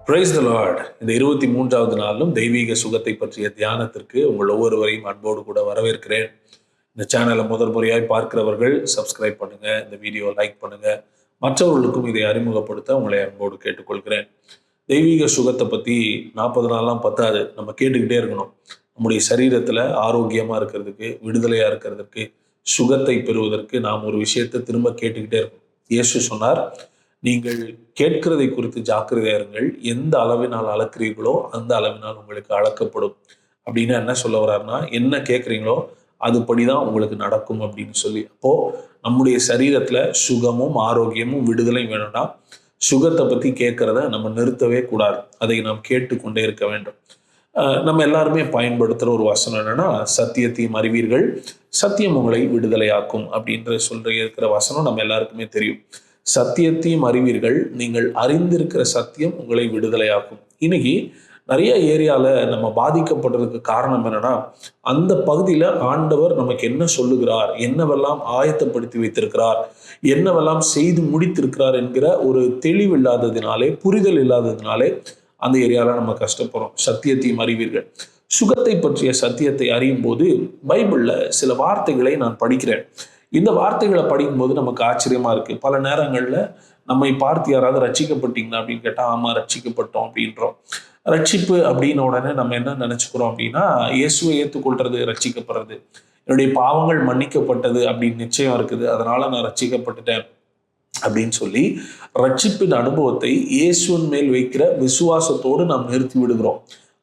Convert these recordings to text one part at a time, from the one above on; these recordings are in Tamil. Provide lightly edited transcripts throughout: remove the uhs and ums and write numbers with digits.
Praise the Lord. இந்த 23வது நாளும் தெய்வீக சுகத்தை பற்றிய தியானத்திற்கு உங்கள் ஒவ்வொருவரையும் அன்போடு கூட வரவேற்கிறேன். இந்த சேனலை முதல் முறையாய் பார்க்கிறவர்கள் சப்ஸ்கிரைப் பண்ணுங்க, இந்த வீடியோ லைக் பண்ணுங்க, மற்றவர்களுக்கும் இதை அறிமுகப்படுத்த உங்களை அன்போடு கேட்டுக்கொள்கிறேன். தெய்வீக சுகத்தை பற்றி 40 நாள்லாம் பத்தாது, நம்ம கேட்டுக்கிட்டே இருக்கணும். நம்முடைய சரீரத்தில் ஆரோக்கியமாக இருக்கிறதுக்கு, விடுதலையாக இருக்கிறதுக்கு, சுகத்தை பெறுவதற்கு நாம் ஒரு விஷயத்தை திரும்ப கேட்டுக்கிட்டே இருக்கணும். இயேசு சொன்னார், நீங்கள் கேட்கிறதை குறித்து ஜாக்கிரதையா இருங்கள். எந்த அளவினால் அளக்கிறீர்களோ அந்த அளவினால் உங்களுக்கு அளக்கப்படும் அப்படின்னு என்ன சொல்ல வர்றாருன்னா, என்ன கேட்குறீங்களோ அதுபடிதான் உங்களுக்கு நடக்கும் அப்படின்னு சொல்லி. அப்போ நம்முடைய சரீரத்துல சுகமும் ஆரோக்கியமும் விடுதலையும் வேணும்னா சுகத்தை பத்தி கேட்கறத நம்ம நிறுத்தவே கூடாது. அதை நாம் கேட்டுக்கொண்டே இருக்க வேண்டும். நம்ம எல்லாருமே பயன்படுத்துகிற ஒரு வசனம் என்னன்னா, சத்தியத்தையும் அறிவீர்கள், சத்தியம் உங்களை விடுதலையாக்கும் அப்படின்ற இருக்கிற வசனம் நம்ம எல்லாருக்குமே தெரியும். சத்தியத்தையும் அறிவீர்கள், நீங்கள் அறிந்திருக்கிற சத்தியம் உங்களை விடுதலையாக்கும். இன்னைக்கு நிறைய ஏரியாவில் நம்ம பாதிக்கப்படுறதுக்கு காரணம் என்னன்னா, அந்த பகுதியில் ஆண்டவர் நமக்கு என்ன சொல்லுகிறார், என்னவெல்லாம் ஆயத்தப்படுத்தி வைத்திருக்கிறார், என்னவெல்லாம் செய்து முடித்திருக்கிறார் என்கிற ஒரு தெளிவு இல்லாததினாலே, புரிதல் இல்லாததினாலே அந்த ஏரியாவில் நம்ம கஷ்டப்படுறோம். சத்தியத்தையும் அறிவீர்கள், சுகத்தை பற்றிய சத்தியத்தை அறியும் போது பைபிளில் சில வார்த்தைகளை நான் படிக்கிறேன். இந்த வார்த்தைகளை படிக்கும்போது நமக்கு ஆச்சரியமா இருக்கு. பல நேரங்களில் நம்மை பார்த்து யாராவது ரட்சிக்கப்பட்டீங்களா அப்படின்னு கேட்டால் ஆமா ரட்சிக்கப்பட்டோம் அப்படின்றோம். ரட்சிப்பு அப்படின்ன உடனே நம்ம என்ன நினைச்சுக்கிறோம் அப்படின்னா, இயேசுவை ஏற்றுக்கொள்றது ரட்சிக்கப்படுறது, என்னுடைய பாவங்கள் மன்னிக்கப்பட்டது அப்படின்னு நிச்சயம் இருக்குது, அதனால நான் ரட்சிக்கப்பட்டுட்டேன் அப்படின்னு சொல்லி ரட்சிப்பின் அனுபவத்தை இயேசுவின் மேல் வைக்கிற விசுவாசத்தோடு நாம் நிறுத்தி விடுகிறோம்.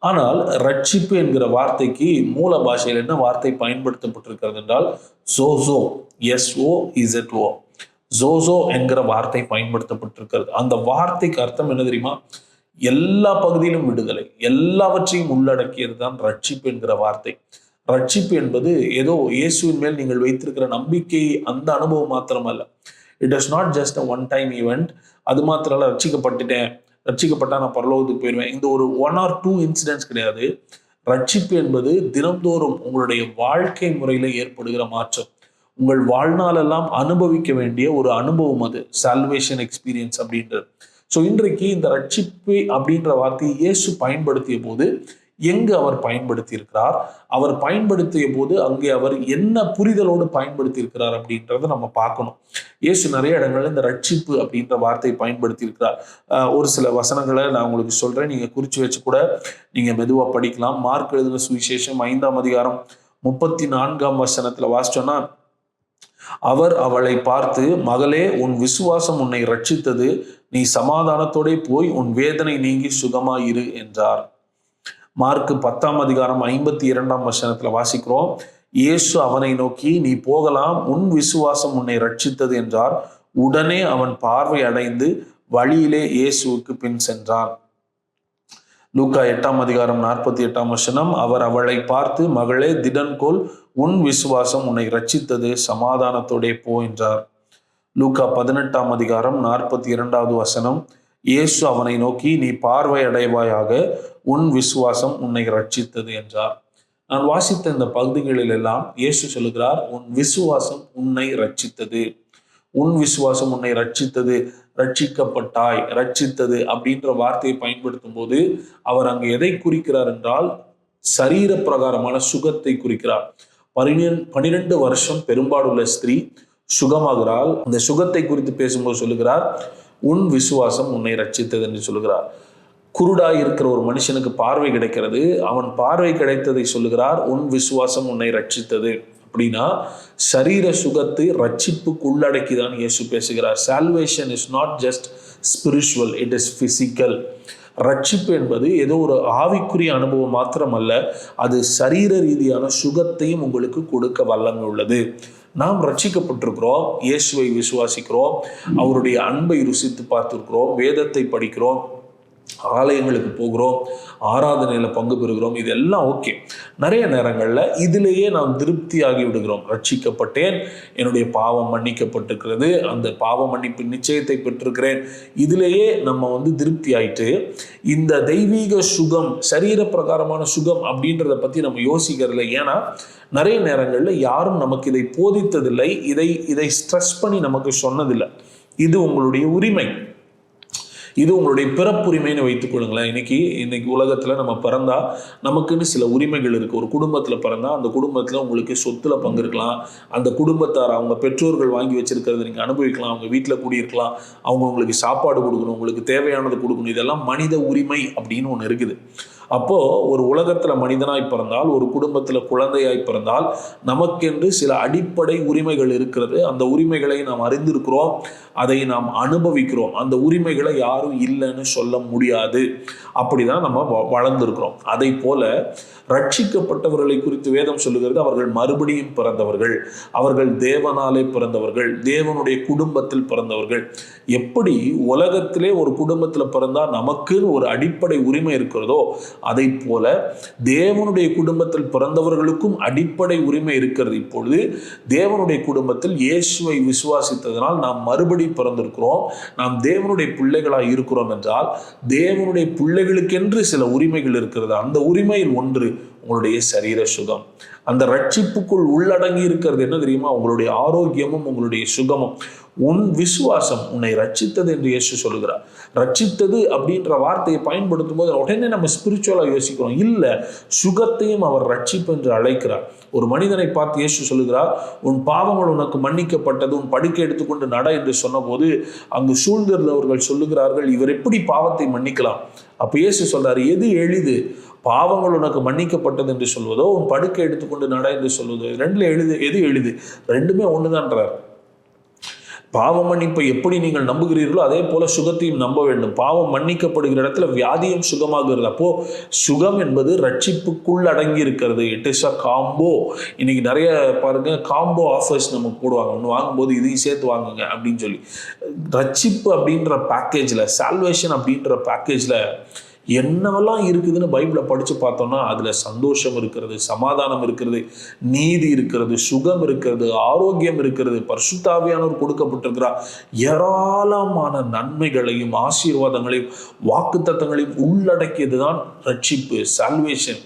ஆனால் ரட்சிப்பு என்கிற வார்த்தைக்கு மூல பாஷையில் என்ன வார்த்தை பயன்படுத்தப்பட்டிருக்கிறது என்றால் ஜோசோ, SOZO, ஜோசோ என்கிற வார்த்தை பயன்படுத்தப்பட்டிருக்கிறது. அந்த வார்த்தைக்கு அர்த்தம் என்ன தெரியுமா? எல்லா பகுதியிலும் விடுதலை, எல்லாவற்றையும் உள்ளடக்கியது தான் ரட்சிப்பு என்கிற வார்த்தை. ரட்சிப்பு என்பது ஏதோ இயேசுவின் மேல் நீங்கள் வைத்திருக்கிற நம்பிக்கை, அந்த அனுபவம் மாத்திரம் அல்ல. It is not just a one time event. அது மாத்திரம் இல்ல, ரட்சிக்கப்பட்டா நான் பரலோகத்துக்கு போயிடுவேன், இந்த ஒரு 1 or 2 இன்சிடென்ட்ஸ் கிடையாது. ரட்சிப்பு என்பது தினந்தோறும் உங்களுடைய வாழ்க்கை முறையில ஏற்படுகிற மாற்றம். உங்கள் வாழ்நாளெல்லாம் அனுபவிக்க வேண்டிய ஒரு அனுபவம், அது சால்வேஷன் எக்ஸ்பீரியன்ஸ் அப்படின்றது. ஸோ இன்றைக்கு இந்த ரட்சிப்பு அப்படின்ற வார்த்தையை இயேசு பயன்படுத்திய போது எங்கு அவர் பயன்படுத்தி இருக்கிறார், அவர் பயன்படுத்திய போது அங்கே அவர் என்ன புரிதலோடு பயன்படுத்தி இருக்கிறார் அப்படின்றத நம்ம பார்க்கணும். இயேசு நிறைய இடங்கள்ல இந்த ரட்சிப்பு அப்படின்ற வார்த்தையை பயன்படுத்தி இருக்கிறார். ஒரு சில வசனங்களை நான் உங்களுக்கு சொல்றேன், நீங்க குறிச்சு வச்சு கூட நீங்க மெதுவா படிக்கலாம். மார்க் எழுதின சுவிசேஷம் 5ஆம் அதிகாரம் 34ஆம் வசனத்துல வாசிச்சோன்னா, அவர் அவளை பார்த்து, மகளே, உன் விசுவாசம் உன்னை ரட்சித்தது, நீ சமாதானத்தோட போய் உன் வேதனை நீங்கி சுகமாயிரு என்றார். மார்க் 10ஆம் அதிகாரம் 52ஆம் வசனத்துல வாசிக்கிறோம், இயேசு அவனை நோக்கி, நீ போகலாம், உன் விசுவாசம் உன்னை ரட்சித்தது என்றார். உடனே அவன் பார்வை அடைந்து வழியிலே இயேசுவுக்கு பின் சென்றான். லூக்கா 8ஆம் அதிகாரம் 48ஆம் வசனம், அவர் அவளை பார்த்து, மகளே, திடன்கொள், உன் விசுவாசம் உன்னை ரட்சித்தது, சமாதானத்தோடே போ என்றார். லூக்கா 18ஆம் அதிகாரம் 42வது வசனம், இயேசு அவனை நோக்கி, நீ பார்வை அடைவாயாக, உன் விசுவாசம் உன்னை ரட்சித்தது என்றார். நான் வாசித்த இந்த பகுதிகளில் எல்லாம் இயேசு சொல்லுகிறார், உன் விசுவாசம் உன்னை ரட்சித்தது, உன் விசுவாசம் உன்னை ரட்சித்தது, ரட்சிக்கப்பட்டாய், ரட்சித்தது அப்படின்ற வார்த்தையை பயன்படுத்தும் போது அவர் அங்கு எதை குறிக்கிறார் என்றால் சரீர பிரகாரமான சுகத்தை குறிக்கிறார். 12 வருஷம் பெரும்பாடுள்ள ஸ்திரீ சுகமாகிறாள். அந்த சுகத்தை குறித்து பேசும்போது சொல்லுகிறார், உன் விசுவாசம் உன்னை ரட்சித்தது என்று சொல்லுகிறார். குருடாய் இருக்கிற ஒரு மனுஷனுக்கு பார்வை கிடைக்கிறது, அவன் பார்வை கிடைத்ததை சொல்லுகிறார், உன் விசுவாசம் உன்னை ரட்சித்தது. அப்படின்னா சரீர சுகத்தை ரட்சிப்புக்கு உள்ளடக்கிதான் இயேசு பேசுகிறார். Salvation is not just spiritual, it is physical. ரட்சிப்பு என்பது ஏதோ ஒரு ஆவிக்குரிய அனுபவம் மாத்திரம் அல்ல, அது சரீர ரீதியான சுகத்தையும் உங்களுக்கு கொடுக்க வல்லமை உள்ளது. நாம் ரட்சிக்கப்பட்டிருக்கிறோம், இயேசுவை விசுவாசிக்கிறோம், அவருடைய அன்பை ருசித்து பார்த்திருக்கிறோம், வேதத்தை படிக்கிறோம், ஆலயங்களுக்கு போகிறோம், ஆராதனையில பங்கு பெறுகிறோம், இதெல்லாம் ஓகே. நிறைய நேரங்கள்ல இதிலேயே நாம் திருப்தியாகி விடுகிறோம். ரட்சிக்கப்பட்டேன், என்னுடைய பாவம் மன்னிக்கப்பட்டிருக்கிறது, அந்த பாவ மன்னிப்பு நிச்சயத்தை பெற்றிருக்கிறேன், இதிலேயே நம்ம திருப்தி ஆயிட்டு இந்த தெய்வீக சுகம், சரீர பிரகாரமான சுகம் அப்படின்றத பத்தி நம்ம யோசிக்கிறதில்லை. ஏன்னா நிறைய நேரங்கள்ல யாரும் நமக்கு இதை போதித்ததில்லை, இதை ஸ்ட்ரெஸ் பண்ணி நமக்கு சொன்னதில்லை. இது உங்களுடைய உரிமை. இது உங்களுடைய பிறப்புரிமைன்னு வைத்துக் கொள்ளுங்களேன். இன்னைக்கு உலகத்தில் நம்ம பிறந்தா நமக்குன்னு சில உரிமைகள் இருக்குது. ஒரு குடும்பத்தில் பிறந்தா அந்த குடும்பத்தில் உங்களுக்கு சொத்துல பங்கு இருக்கலாம். அந்த குடும்பத்தார் அவங்க பெற்றோர்கள் வாங்கி வச்சிருக்கிறத நீங்கள் அனுபவிக்கலாம். அவங்க வீட்டில் குடியிருக்கலாம். அவங்க உங்களுக்கு சாப்பாடு கொடுக்கணும், உங்களுக்கு தேவையானது கொடுக்கணும். இதெல்லாம் மனித உரிமை அப்படின்னு ஒன்று இருக்குது. அப்போ ஒரு உலகத்துல மனிதனாய் பிறந்தால், ஒரு குடும்பத்துல குழந்தையாய் பிறந்தால் நமக்கென்று சில அடிப்படை உரிமைகள் இருக்கிறது. அந்த உரிமைகளை நாம் அறிந்திருக்கிறோம், அதை நாம் அனுபவிக்கிறோம். அந்த உரிமைகளை யாரும் இல்லைன்னு சொல்ல முடியாது. அப்படிதான் நம்ம வளர்ந்திருக்கிறோம். அதை போல ரட்சிக்கப்பட்டவர்களை குறித்து வேதம் சொல்லுகிறது, அவர்கள் மறுபடியும் பிறந்தவர்கள், அவர்கள் தேவனாலே பிறந்தவர்கள், தேவனுடைய குடும்பத்தில் பிறந்தவர்கள். எப்படி உலகத்திலே ஒரு குடும்பத்தில் பிறந்தா நமக்குன்னு ஒரு அடிப்படை உரிமை இருக்கிறதோ, அதை போல தேவனுடைய குடும்பத்தில் பிறந்தவர்களுக்கும் அடிப்படை உரிமை இருக்கிறது. இப்பொழுது தேவனுடைய குடும்பத்தில் இயேசுவை விசுவாசித்ததனால் நாம் மறுபடி பிறந்திருக்கிறோம், நாம் தேவனுடைய பிள்ளைகளாய் இருக்கிறோம் என்றால் தேவனுடைய பிள்ளைகளுக்கென்று சில உரிமைகள் இருக்கிறது. அந்த உரிமையில் ஒன்று உங்களுடைய சரீர சுகம். அந்த ரட்சிப்புக்குள் உள்ளடங்கி இருக்கிறது என்ன தெரியுமா? உங்களுடைய ஆரோக்கியமும் உங்களுடைய சுகமும். உன் விசுவாசம் உன்னை ரட்சித்தது என்று இயேசு சொல்லுகிறார். ரட்சித்தது அப்படின்ற வார்த்தையை பயன்படுத்தும் போது உடனே நம்ம ஸ்பிரிச்சுவலா யோசிக்கிறோம். இல்லை, சுகத்தையும் அவர் ரட்சிப்பு என்று அழைக்கிறார். ஒரு மனிதனை பார்த்து இயேசு சொல்லுகிறார், உன் பாவங்கள் உனக்கு மன்னிக்கப்பட்டது, உன் படுக்கை எடுத்துக்கொண்டு நட என்று சொன்ன போது அங்கு சூழ்ந்திருந்தவர்கள் சொல்லுகிறார்கள், இவர் எப்படி பாவத்தை மன்னிக்கலாம்? அப்ப இயேசு சொல்றாரு, எது எளிது? பாவங்கள் உனக்கு மன்னிக்கப்பட்டது என்று சொல்வதோ, உன் படுக்கை எடுத்துக்கொண்டு நட என்று சொல்வதோ? ரெண்டுல எது எளிது? ரெண்டுமே ஒண்ணுதான்றார். பாவ மன்னிப்பை எப்படி நீங்கள் நம்புகிறீர்களோ அதே போல சுகத்தையும் நம்ப வேண்டும். பாவம் மன்னிக்கப்படுகிற இடத்துல வியாதியும் சுகமாகிறது. அப்போ சுகம் என்பது ரட்சிப்புக்குள் அடங்கி இருக்கிறது. It is a combo. இன்னைக்கு நிறைய பாருங்க, காம்போ ஆஃபர்ஸ் நமக்கு போடுவாங்க. ஒன்று வாங்கும்போது இதையும் சேர்த்து வாங்குங்க அப்படின்னு சொல்லி. ரட்சிப்பு அப்படின்ற பேக்கேஜில், சால்வேஷன் அப்படின்ற பேக்கேஜில் என்னவெல்லாம் இருக்குதுன்னு பைபிளை படித்து பார்த்தோம்னா அதில் சந்தோஷம் இருக்கிறது, சமாதானம் இருக்கிறது, நீதி இருக்கிறது, சுகம் இருக்கிறது, ஆரோக்கியம் இருக்கிறது, பரிசுத்த ஆவியானவர் கொடுக்கப்பட்டிருக்கிறார். ஏராளமான நன்மைகளையும் ஆசீர்வாதங்களையும் வாக்குத்தத்தங்களையும் உள்ளடக்கியது தான் ரட்சிப்பு, சால்வேஷன்.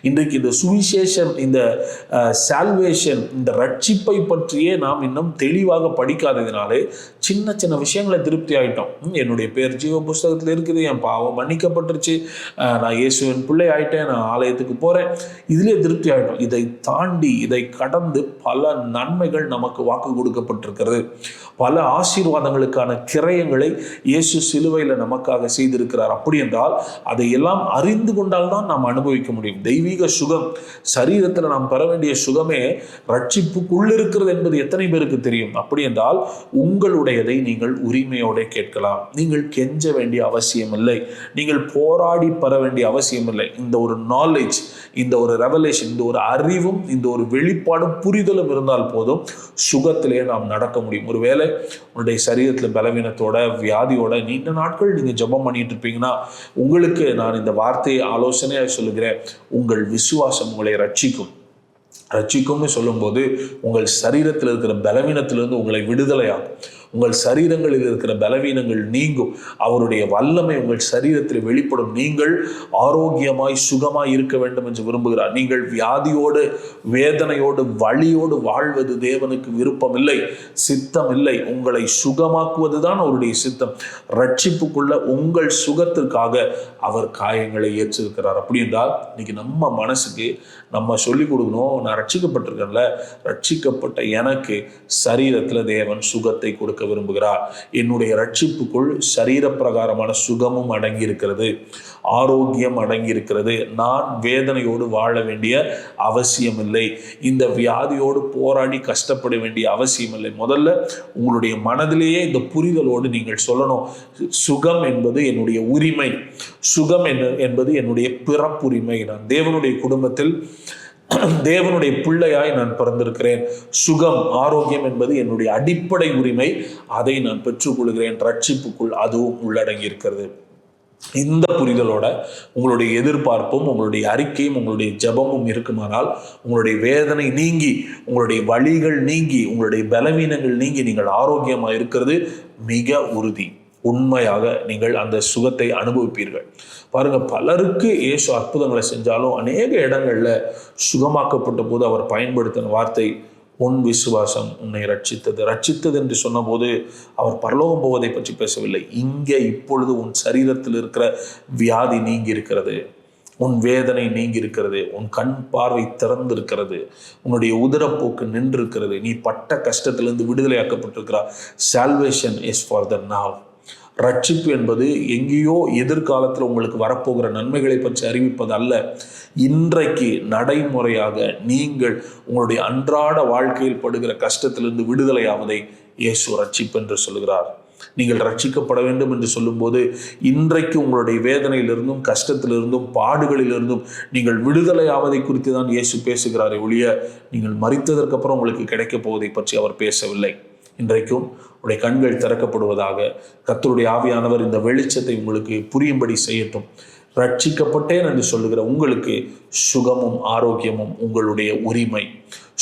இன்றைக்கு இந்த சுவிசேஷம், இந்த சால்வேஷன், இந்த ரட்சிப்பை பற்றியே நாம் இன்னும் தெளிவாக படிக்காததினாலே சின்ன சின்ன விஷயங்களை திருப்தி ஆயிட்டோம். என்னுடைய பேர் ஜீவ புஸ்தகத்தில் இருக்குது, என் பாவம் மன்னிக்கப்பட்டுருச்சு, நான் இயேசுவின் பிள்ளை ஆயிட்டேன், நான் ஆலயத்துக்கு போறேன், இதிலே திருப்தி ஆயிட்டோம். இதை தாண்டி, இதை கடந்து பல நன்மைகள் நமக்கு வாக்கு கொடுக்கப்பட்டிருக்கிறது. பல ஆசீர்வாதங்களுக்கான கிரயங்களை இயேசு சிலுவையில் நமக்காக செய்திருக்கிறார். அப்படி என்றால் அதையெல்லாம் அறிந்து கொண்டால் தான் நாம் அனுபவிக்க முடியும். தெய்வீக சுகம், சரீரத்தில் நாம் பெற வேண்டிய சுகமே ரட்சிப்புக்குள் இருக்கிறது என்பது எத்தனை பேருக்கு தெரியும்? அப்படி என்றால் உங்களுடையதை நீங்கள் உரிமையோட கேட்கலாம். நீங்கள் கெஞ்ச வேண்டிய அவசியம் இல்லை, நீங்கள் போராடி பெற வேண்டிய அவசியம் இல்லை. இந்த ஒரு நாலேஜ், இந்த ஒரு ரெவலேஷன், இந்த ஒரு அறிவும், இந்த ஒரு வெளிப்பாடும் புரிதலும் இருந்தால் போதும், சுகத்திலே நாம் நடக்க முடியும். ஒருவேளை உங்களுடைய சரீரத்தில் பலவீனத்தோட, வியாதியோட நீண்ட நாட்கள் நீங்கள் ஜெபம் பண்ணிட்டு இருப்பீங்கன்னா, உங்களுக்கு நான் இந்த வார்த்தையை ஆலோசனையாக சொல்லுகிறேன், உங்கள் விசுவாசம் உங்களை ரட்சிக்கும்னு சொல்லும்போது உங்கள் சரீரத்தில் இருக்கிற பலவீனத்திலிருந்து உங்களை விடுதலையாகும். உங்கள் சரீரங்களில் இருக்கிற பலவீனங்கள் நீங்கும். அவருடைய வல்லமை உங்கள் சரீரத்தில் வெளிப்படும். நீங்கள் ஆரோக்கியமாய் சுகமாய் இருக்க வேண்டும் என்று விரும்புகிறார். நீங்கள் வியாதியோடு, வேதனையோடு, வலியோடு வாழ்வது தேவனுக்கு விருப்பம் இல்லை, சித்தம் இல்லை. உங்களை சுகமாக்குவதுதான் அவருடைய சித்தம். ரட்சிப்புக்குள்ள உங்கள் சுகத்திற்காக அவர் காயங்களை ஏற்றிருக்கிறார். அப்படி என்றால் இன்னைக்கு நம்ம மனசுக்கு நம்ம சொல்லிக் கொடுக்கணும், நான் ரட்சிக்கப்பட்டிருக்கேன்ல, ரட்சிக்கப்பட்ட எனக்கு சரீரத்தில் தேவன் சுகத்தை கொடுக்க விரும்புகிறார். என்னுடைய ரட்சிப்புக்குள் சரீர பிரகாரமான சுகமும் அடங்கி இருக்கிறது, ஆரோக்கியம் அடங்கி இருக்கிறது. நான் வேதனையோடு வாழ வேண்டிய அவசியம் இல்லை, இந்த வியாதியோடு போராடி கஷ்டப்பட வேண்டிய அவசியம் இல்லை. முதல்ல உங்களுடைய மனதிலேயே இந்த புரிதலோடு நீங்கள் சொல்லணும், சுகம் என்பது என்னுடைய உரிமை, சுகம் என்பது என்னுடைய பிறப்புரிமை. நான் தேவனுடைய குடும்பத்தில் தேவனுடைய பிள்ளையாய் நான் பிறந்திருக்கிறேன். சுகம், ஆரோக்கியம் என்பது என்னுடைய அடிப்படை உரிமை, அதை நான் பெற்றுக்கொள்கிறேன். ரட்சிப்புக்குள் அதுவும் உள்ளடங்கி இருக்கிறது. இந்த புரிதலோட உங்களுடைய எதிர்பார்ப்பும், உங்களுடைய அறிக்கையும், உங்களுடைய ஜெபமும் இருக்குமானால் உங்களுடைய வேதனை நீங்கி, உங்களுடைய வலிகள் நீங்கி, உங்களுடைய பலவீனங்கள் நீங்கி நீங்கள் ஆரோக்கியமாக இருக்கிறது மிக உறுதி. உண்மையாக நீங்கள் அந்த சுகத்தை அனுபவிப்பீர்கள். பாருங்க, பலருக்கு இயேசு அற்புதங்களை செஞ்சாலும் அநேக இடங்கள்ல சுகமாக்கப்பட்ட போது அவர் பயன்படுத்தின வார்த்தை, உன் விசுவாசம் உன்னை ரட்சித்தது என்று சொன்னபோது அவர் பரலோகம் போவதை பற்றி பேசவில்லை. இங்கே இப்பொழுது உன் சரீரத்தில் இருக்கிற வியாதி நீங்கி இருக்கிறது, உன் வேதனை நீங்கி இருக்கிறது, உன் கண் பார்வை திறந்து இருக்கிறது, உன்னுடைய உதரப்போக்கு நின்று இருக்கிறது, நீ பட்ட கஷ்டத்திலிருந்து விடுதலையாக்கப்பட்டிருக்கிறார். Salvation is for the now. ரட்சிப்பு என்பது எங்கேயோ எதிர்காலத்தில் உங்களுக்கு வரப்போகிற நன்மைகளை பற்றி அறிவிப்பது அல்ல. இன்றைக்கு நடைமுறையாக நீங்கள் உங்களுடைய அன்றாட வாழ்க்கையில் படுகிற கஷ்டத்திலிருந்து விடுதலையாவதை இயேசு ரட்சிப்பு என்று சொல்கிறார். நீங்கள் ரட்சிக்கப்பட வேண்டும் என்று சொல்லும்போது இன்றைக்கு உங்களுடைய வேதனையிலிருந்தும் கஷ்டத்திலிருந்தும் பாடுகளிலிருந்தும் நீங்கள் விடுதலை ஆவதை குறித்து தான் இயேசு பேசுகிறாரே ஒழிய நீங்கள் மரித்ததற்கு அப்புறம் உங்களுக்கு கிடைக்கப் போவதை பற்றி அவர் பேசவில்லை. இன்றைக்கும் உடைய கண்கள் திறக்கப்படுவதாக. கர்த்தருடைய ஆவியானவர் இந்த வெளிச்சத்தை உங்களுக்கு புரியும்படி செய்யட்டும். ரட்சிக்கப்பட்டேன் என்று சொல்லுகிற உங்களுக்கு சுகமும் ஆரோக்கியமும் உங்களுடைய உரிமை,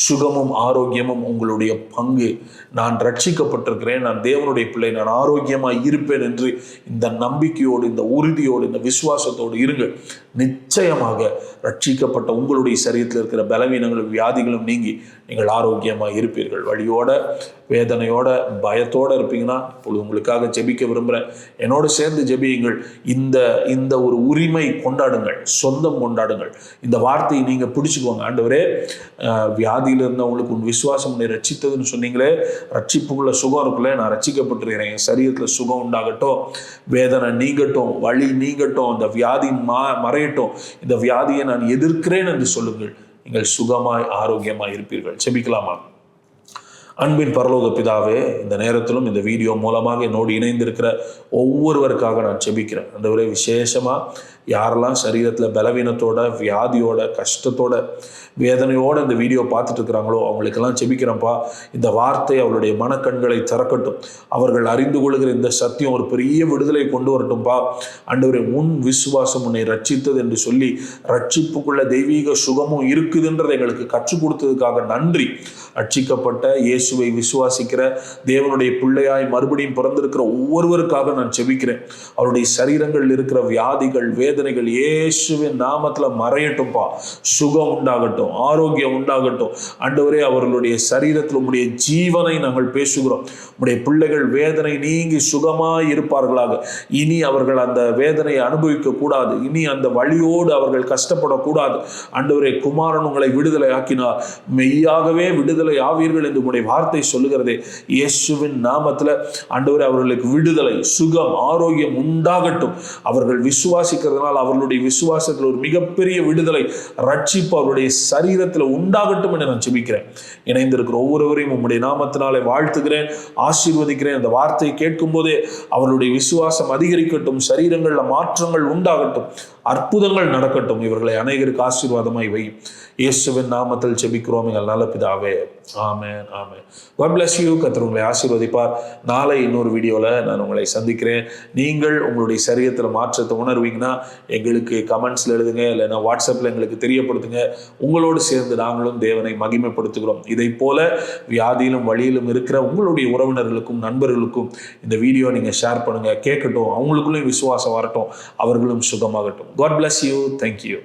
சுகமும் ஆரோக்கியமும் உங்களுடைய பங்கு. நான் ரட்சிக்கப்பட்டிருக்கிறேன், நான் தேவனுடைய பிள்ளை, நான் ஆரோக்கியமாக இருப்பேன் என்று இந்த நம்பிக்கையோடு, இந்த உறுதியோடு, இந்த விசுவாசத்தோடு இருங்கள். நிச்சயமாக ரட்சிக்கப்பட்ட உங்களுடைய சரீரத்தில் இருக்கிற பலவீனங்களும் வியாதிகளும் நீங்கி நீங்கள் ஆரோக்கியமாக இருப்பீர்கள். வழியோட வேதனையோட பயத்தோடு இருப்பீங்கன்னா இப்பொழுது உங்களுக்காக ஜெபிக்க விரும்புகிறேன். என்னோடு சேர்ந்து ஜெபியுங்கள். இந்த ஒரு உரிமை கொண்டாடுங்கள், சொந்தம் கொண்டாடுங்கள். இந்த வார்த்தையை நீங்கள் பிடிச்சுக்கோங்க. ஆண்டவரே, வியாதியில் இருந்தவங்களுக்கு உன் விசுவாசம் உன்னை ரட்சித்ததுன்னு சொன்னீங்களே, ரட்சிப்புக்குள்ள சுகம் இருக்குல்ல, நான் ரட்சிக்கப்பட்டிருக்கிறேன், என் சரீரத்தில் சுகம் உண்டாகட்டும், வேதனை நீங்கட்டும், வலி நீங்கட்டும், இந்த வியாதி மறையட்டும், இந்த வியாதியை நான் எதிர்க்கிறேன் என்று சொல்லுங்கள். நீங்கள் சுகமாய் ஆரோக்கியமாய் இருப்பீர்கள். செபிக்கலாமா? அன்பின் பரலோக பிதாவே, இந்த நேரத்திலும் இந்த வீடியோ மூலமாக என்னோடு இணைந்திருக்கிற ஒவ்வொருவருக்காக நான் செபிக்கிறேன். ஆண்டவரே, விசேஷமாக யாரெல்லாம் சரீரத்தில் பலவீனத்தோட, வியாதியோட, கஷ்டத்தோட, வேதனையோடு இந்த வீடியோ பார்த்துட்டு இருக்கிறாங்களோ அவங்களுக்கெல்லாம் செபிக்கிறேன்ப்பா. இந்த வார்த்தை அவருடைய மனக்கண்களை திறக்கட்டும். அவர்கள் அறிந்து கொள்கிற இந்த சத்தியம் ஒரு பெரிய விடுதலை கொண்டு வரட்டும்பா. ஆண்டவரே, உன் விசுவாசம் உன்னை ரட்சித்தது என்று சொல்லி ரட்சிப்புக்குள்ள தெய்வீக சுகமும் இருக்குதுன்றதை எங்களுக்கு கற்றுக் கொடுத்ததுக்காக நன்றி. ரட்சிக்கப்பட்ட இயேசுவை விசுவாசிக்கிற தேவனுடைய பிள்ளையாய் மறுபடியும் பிறந்திருக்கிற ஒவ்வொருவருக்காக நான் செபிக்கிறேன். அவருடைய சரீரங்களில் இருக்கிற வியாதிகள், வேதனைகள் இயேசுவின் நாமத்தில் மறையட்டும்பா. சுகம் உண்டாகட்டும், ஆரோக்கியம் உண்டாகட்டும். ஆண்டவரே, அவர்களுடைய சரீரத்தில் உம்முடைய ஜீவனை நாங்கள் பேசுகிறோம். உம்முடைய பிள்ளைகள் வேதனை நீங்கி சுகமாய் இருப்பார்களாக. இனி அவர்கள் அந்த வேதனையை அனுபவிக்க கூடாது. இனி அந்த வழியோடு அவர்கள் கஷ்டப்படக்கூடாது. ஆண்டவரே, குமாரன் உங்களை விடுதலை ஆக்கினார், மெய்யாகவே விடுதலை ஆவீர்கள் என்று உம்முடைய வார்த்தை சொல்லுகிறதே. இயேசுவின் நாமத்தில் ஆண்டவரே, அவர்களுக்கு விடுதலை, சுகம், ஆரோக்கியம் உண்டாகட்டும். அவர்கள் விசுவாசிக்கிறதுனால் அவர்களுடைய விசுவாசத்தில் ஒரு மிகப்பெரிய விடுதலை, ரட்சிப்பு அவருடைய சரீரத்தில் உண்டாகட்டும் என்று நான் ஜெபிக்கிறேன். இணைந்திருக்கிற ஒவ்வொருவரையும் உம்முடைய நாமத்தினாலே வாழ்த்துகிறேன், ஆசீர்வதிக்கிறேன். அந்த வார்த்தையை கேட்கும் போதே அவர்களுடைய விசுவாசம் அதிகரிக்கட்டும், சரீரங்களில் மாற்றங்கள் உண்டாகட்டும், அற்புதங்கள் நடக்கட்டும். இவர்களை அநேகருக்கு ஆசீர்வாதமாய் வை. இயேசுவின் நாமத்தில் ஜெபிக்கிறோம் எங்கள் நல்ல பிதாவே. ஆமென், ஆமென். God bless you. கர்த்தர் உங்களை ஆசீர்வதிப்பார். நாளை இன்னொரு வீடியோவில் நான் உங்களை சந்திக்கிறேன். நீங்கள் உங்களுடைய சரீரத்தில் மாற்றத்தை உணர்வீங்கன்னா எங்களுக்கு கமெண்ட்ஸில் எழுதுங்க, இல்லைன்னா வாட்ஸ்அப்பில் எங்களுக்கு தெரியப்படுத்துங்க. உங்களோடு சேர்ந்து நாங்களும் தேவனை மகிமைப்படுத்துகிறோம். இதை போல வியாதியிலும் வழியிலும் இருக்கிற உங்களுடைய உறவினர்களுக்கும் நண்பர்களுக்கும் இந்த வீடியோ நீங்கள் ஷேர் பண்ணுங்கள், கேட்கட்டும், அவங்களுக்குள்ளேயும் விசுவாசம் வரட்டும், அவர்களும் சுகமாகட்டும். God bless you. Thank you.